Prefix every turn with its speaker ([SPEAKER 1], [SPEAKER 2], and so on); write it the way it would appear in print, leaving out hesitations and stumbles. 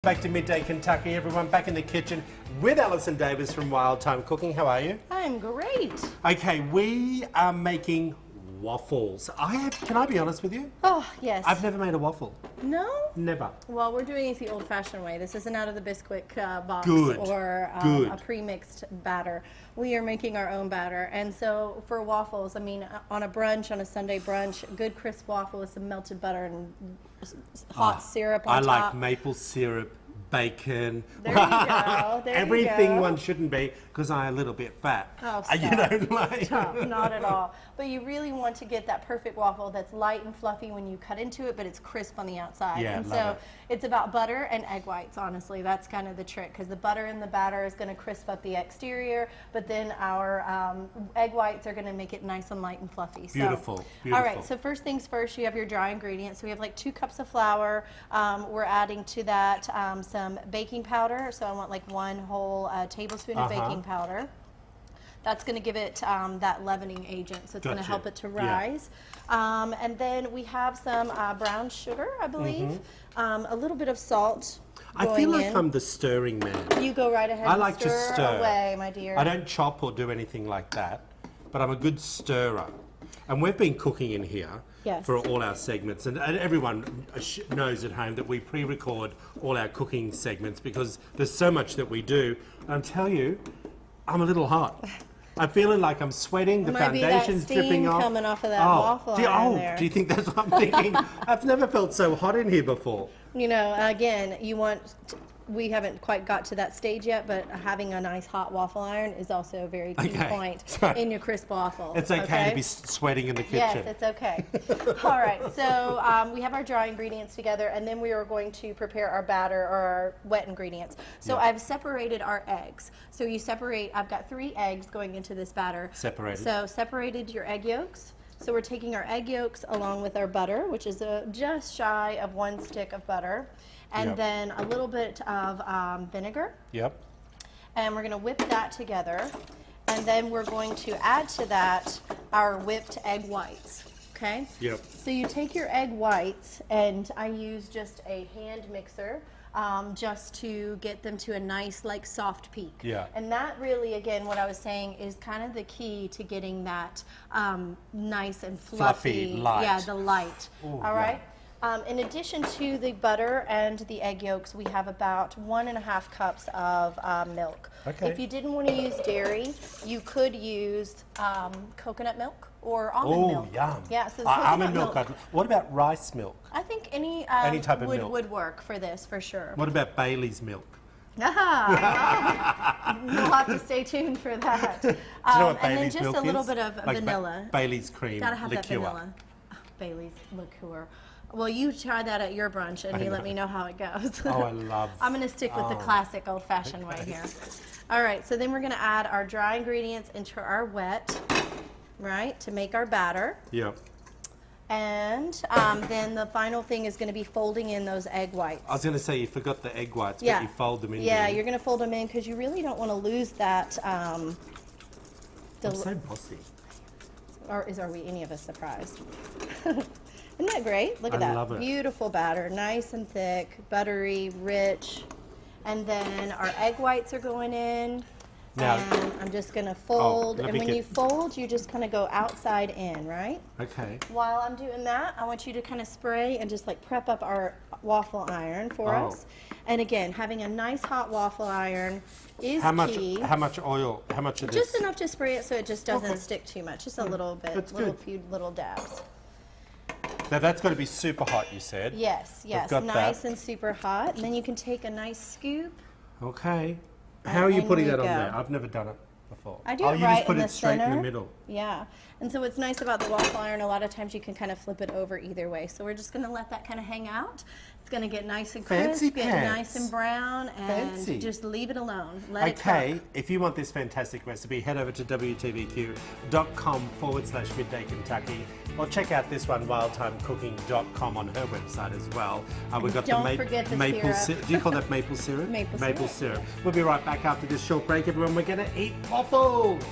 [SPEAKER 1] Back to Midday Kentucky, everyone. Back in the kitchen with Alison Davis from Wild Time Cooking. How are you?
[SPEAKER 2] I'm great.
[SPEAKER 1] Okay, we are making waffles. Can I be honest with you?
[SPEAKER 2] Oh, yes.
[SPEAKER 1] I've never made a waffle.
[SPEAKER 2] No?
[SPEAKER 1] Never.
[SPEAKER 2] Well, we're doing it the old-fashioned way. This isn't out of the Bisquick box or a pre-mixed batter. We are making our own batter. And so for waffles, I mean, on a brunch, on a Sunday brunch, a good crisp waffle with some melted butter and hot syrup on top.
[SPEAKER 1] I like maple syrup, bacon.
[SPEAKER 2] There you go. There
[SPEAKER 1] Everything
[SPEAKER 2] you go.
[SPEAKER 1] one shouldn't be, because I'm a little bit fat.
[SPEAKER 2] Oh, stop.
[SPEAKER 1] You know, like...
[SPEAKER 2] Stop. Not at all. But you really want to get that perfect waffle that's light and fluffy when you cut into it, but it's crisp on the outside.
[SPEAKER 1] Yeah,
[SPEAKER 2] and so it's about butter and egg whites, honestly. That's kind of the trick, because the butter in the batter is going to crisp up the exterior, but then our egg whites are going to make it nice and light and fluffy.
[SPEAKER 1] Beautiful,
[SPEAKER 2] so,
[SPEAKER 1] beautiful.
[SPEAKER 2] All right, so first things first, you have your dry ingredients. So we have like 2 cups of flour. We're adding to that some baking powder. So I want like 1 whole tablespoon of baking powder. That's going to give it that leavening agent, so it's going to help it to rise. Yeah. And then we have some brown sugar, I believe, a little bit of salt.
[SPEAKER 1] I feel like I'm the stirring man.
[SPEAKER 2] You go right ahead and stir away, my dear.
[SPEAKER 1] I don't chop or do anything like that, but I'm a good stirrer. And we've been cooking in here for all our segments, and everyone knows at home that we pre-record all our cooking segments because there's so much that we do. And I'll tell you, I'm a little hot. I'm feeling like I'm sweating, the foundation's dripping off.
[SPEAKER 2] Coming off of that waffle iron there.
[SPEAKER 1] Do you think that's what I'm thinking? I've never felt so hot in here before.
[SPEAKER 2] You know, again, we haven't quite got to that stage yet, but having a nice hot waffle iron is also a very key point in your crisp waffle.
[SPEAKER 1] It's okay to be sweating in the kitchen.
[SPEAKER 2] Yes, it's okay. All right, so we have our dry ingredients together, and then we are going to prepare our batter or our wet ingredients. So I've separated our eggs. So you separate, I've got 3 eggs going into this batter.
[SPEAKER 1] Separated.
[SPEAKER 2] So separated your egg yolks. So we're taking our egg yolks along with our butter, which is just shy of 1 stick of butter. And then a little bit of vinegar. Yep. And we're going to whip that together. And then we're going to add to that our whipped egg whites. Okay? Yep. So you take your egg whites, and I use just a hand mixer just to get them to a nice, like, soft peak. Yeah. And that really, again, what I was saying is kind of the key to getting that nice and fluffy light. Yeah, the light. Ooh, all right? In addition to the butter and the egg yolks, we have about 1.5 cups of milk. Okay. If you didn't want to use dairy, you could use coconut milk or almond milk. Oh, yum. Yeah, so
[SPEAKER 1] almond milk. What about rice milk?
[SPEAKER 2] I think any type of milk would work for this, for sure.
[SPEAKER 1] What about Bailey's milk?
[SPEAKER 2] You'll have to stay tuned for that.
[SPEAKER 1] Do you know what Bailey's
[SPEAKER 2] and then just
[SPEAKER 1] milk
[SPEAKER 2] a little
[SPEAKER 1] is?
[SPEAKER 2] bit of vanilla.
[SPEAKER 1] Bailey's cream
[SPEAKER 2] Gotta have
[SPEAKER 1] liqueur.
[SPEAKER 2] That vanilla. Bailey's liqueur. Well, you try that at your brunch, and you let me know how it goes.
[SPEAKER 1] Oh, I love.
[SPEAKER 2] I'm going to stick with the classic old-fashioned way here. All right, so then we're going to add our dry ingredients into our wet, right, to make our batter. Yep. And then the final thing is going to be folding in those egg whites.
[SPEAKER 1] I was going to say you forgot the egg whites, but you fold them in.
[SPEAKER 2] Yeah, you're going to fold them in because you really don't want to lose that.
[SPEAKER 1] I'm so bossy.
[SPEAKER 2] Or are we any of us surprised? Isn't that great? Look at that. Love it. Beautiful batter, nice and thick, buttery, rich. And then our egg whites are going in. Now, and I'm just going to fold. And when you fold, you just kind of go outside in, right? Okay. While I'm doing that, I want you to kind of spray and just like prep up our waffle iron for us. And again, having a nice hot waffle iron is key.
[SPEAKER 1] How much oil? How much of this?
[SPEAKER 2] Just enough to spray it so it just doesn't stick too much. Just a little bit, few little dabs.
[SPEAKER 1] Now that's got to be super hot, you said.
[SPEAKER 2] Yes, yes, nice and super hot. And then you can take a nice scoop.
[SPEAKER 1] Okay. How are you putting that on there? I've never done it before.
[SPEAKER 2] I do it right in the center.
[SPEAKER 1] You just put it straight in the middle.
[SPEAKER 2] Yeah. And so what's nice about the waffle iron, a lot of times you can kind of flip it over either way. So we're just going to let that kind of hang out. It's going to get nice and crisp, get nice and brown, and just leave it alone. Let it cook.
[SPEAKER 1] If you want this fantastic recipe, head over to wtvq.com/Midday Kentucky, or check out this one, wildtimecooking.com, on her website as well. We've got
[SPEAKER 2] Don't forget the
[SPEAKER 1] maple syrup. Do you call that maple syrup?
[SPEAKER 2] Maple syrup.
[SPEAKER 1] We'll be right back after this short break, everyone. We're going to eat waffles.